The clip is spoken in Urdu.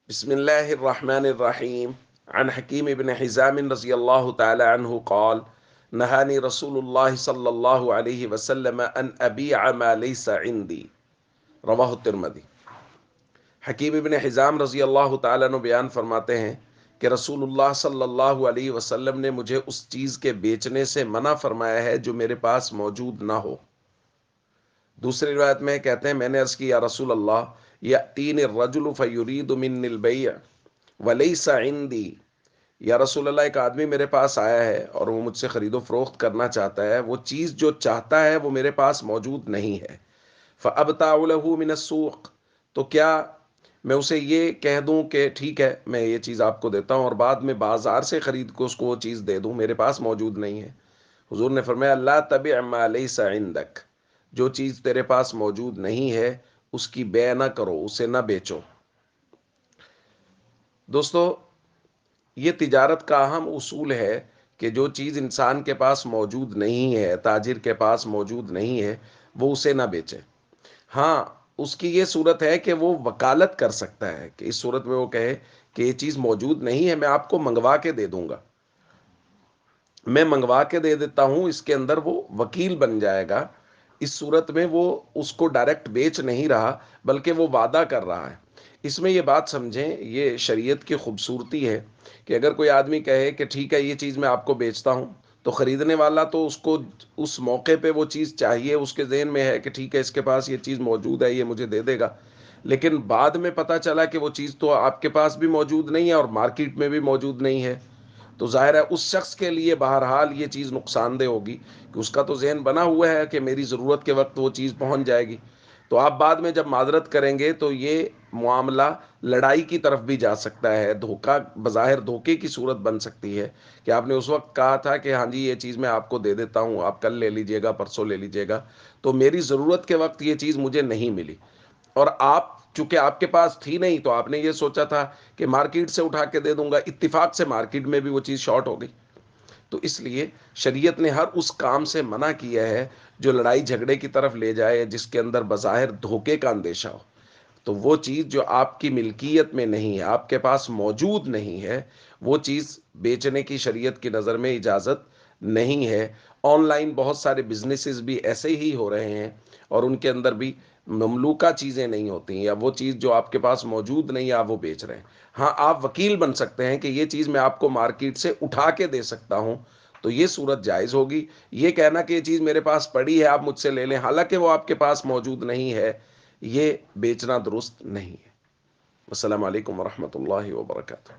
بسم الله الرحمن الرحيم. عن حكيم بن حزام رضي الله تعالى عنه قال: نهاني رسول الله صلى الله عليه وسلم أن أبيع ما ليس عندي. رواہ الترمذی۔ حکیم ابن حزام رضی اللہ تعالیٰ عنہ بیان فرماتے ہیں کہ رسول اللہ صلی اللہ علیہ وسلم نے مجھے اس چیز کے بیچنے سے منع فرمایا ہے جو میرے پاس موجود نہ ہو۔ دوسری روایت میں کہتے ہیں، میں نے عرض کی یا رسول اللہ، یأتینی الرجل فیرید منی البیع ولیس عندی، یا رسول اللہ ایک آدمی میرے پاس آیا ہے اور وہ مجھ سے خرید و فروخت کرنا چاہتا ہے، وہ چیز جو چاہتا ہے وہ میرے پاس موجود نہیں ہے۔ فابتاع له من السوق، تو کیا میں اسے یہ کہہ دوں کہ ٹھیک ہے میں یہ چیز آپ کو دیتا ہوں اور بعد میں بازار سے خرید کے اس کو وہ چیز دے دوں، میرے پاس موجود نہیں ہے؟ حضور نے فرمایا لا تبع ما لیس عندک، جو چیز تیرے پاس موجود نہیں ہے اس کی بے نہ کرو، اسے نہ بیچو۔ دوستو، یہ تجارت کا اہم اصول ہے کہ جو چیز انسان کے پاس موجود نہیں ہے، تاجر کے پاس موجود نہیں ہے، وہ اسے نہ بیچے۔ ہاں، اس کی یہ صورت ہے کہ وہ وکالت کر سکتا ہے، کہ اس صورت میں وہ کہے کہ یہ چیز موجود نہیں ہے، میں آپ کو منگوا کے دے دوں گا، میں منگوا کے دے دیتا ہوں، اس کے اندر وہ وکیل بن جائے گا۔ اس صورت میں وہ اس کو ڈائریکٹ بیچ نہیں رہا بلکہ وہ وعدہ کر رہا ہے۔ اس میں یہ بات سمجھیں، یہ شریعت کی خوبصورتی ہے کہ اگر کوئی آدمی کہے کہ ٹھیک ہے یہ چیز میں آپ کو بیچتا ہوں، تو خریدنے والا تو اس کو اس موقع پہ وہ چیز چاہیے، اس کے ذہن میں ہے کہ ٹھیک ہے اس کے پاس یہ چیز موجود ہے، یہ مجھے دے دے گا۔ لیکن بعد میں پتہ چلا کہ وہ چیز تو آپ کے پاس بھی موجود نہیں ہے اور مارکیٹ میں بھی موجود نہیں ہے، تو ظاہر ہے اس شخص کے لیے بہرحال یہ چیز نقصان دہ ہوگی، کہ اس کا تو ذہن بنا ہوا ہے کہ میری ضرورت کے وقت وہ چیز پہنچ جائے گی۔ تو آپ بعد میں جب معذرت کریں گے تو یہ معاملہ لڑائی کی طرف بھی جا سکتا ہے، دھوکہ، بظاہر دھوکے کی صورت بن سکتی ہے کہ آپ نے اس وقت کہا تھا کہ ہاں جی یہ چیز میں آپ کو دے دیتا ہوں، آپ کل لے لیجئے گا، پرسوں لے لیجئے گا، تو میری ضرورت کے وقت یہ چیز مجھے نہیں ملی، اور آپ چونکہ آپ کے پاس تھی نہیں تو آپ نے یہ سوچا تھا کہ مارکیٹ سے اٹھا کے دے دوں گا، اتفاق سے مارکیٹ میں بھی وہ چیز شارٹ ہو گئی۔ تو اس لیے شریعت نے ہر اس کام سے منع کیا ہے جو لڑائی جھگڑے کی طرف لے جائے، جس کے اندر بظاہر دھوکے کا اندیشہ ہو۔ تو وہ چیز جو آپ کی ملکیت میں نہیں ہے، آپ کے پاس موجود نہیں ہے، وہ چیز بیچنے کی شریعت کی نظر میں اجازت نہیں ہے۔ آن لائن بہت سارے بزنسز بھی ایسے ہی ہو رہے ہیں اور ان کے اندر بھی مملوکہ چیزیں نہیں ہوتی ہیں، یا وہ چیز جو آپ کے پاس موجود نہیں ہے آپ وہ بیچ رہے ہیں۔ ہاں، آپ وکیل بن سکتے ہیں کہ یہ چیز میں آپ کو مارکیٹ سے اٹھا کے دے سکتا ہوں، تو یہ صورت جائز ہوگی۔ یہ کہنا کہ یہ چیز میرے پاس پڑی ہے آپ مجھ سے لے لیں حالانکہ وہ آپ کے پاس موجود نہیں ہے، یہ بیچنا درست نہیں ہے۔ السلام علیکم ورحمۃ اللہ وبرکاتہ۔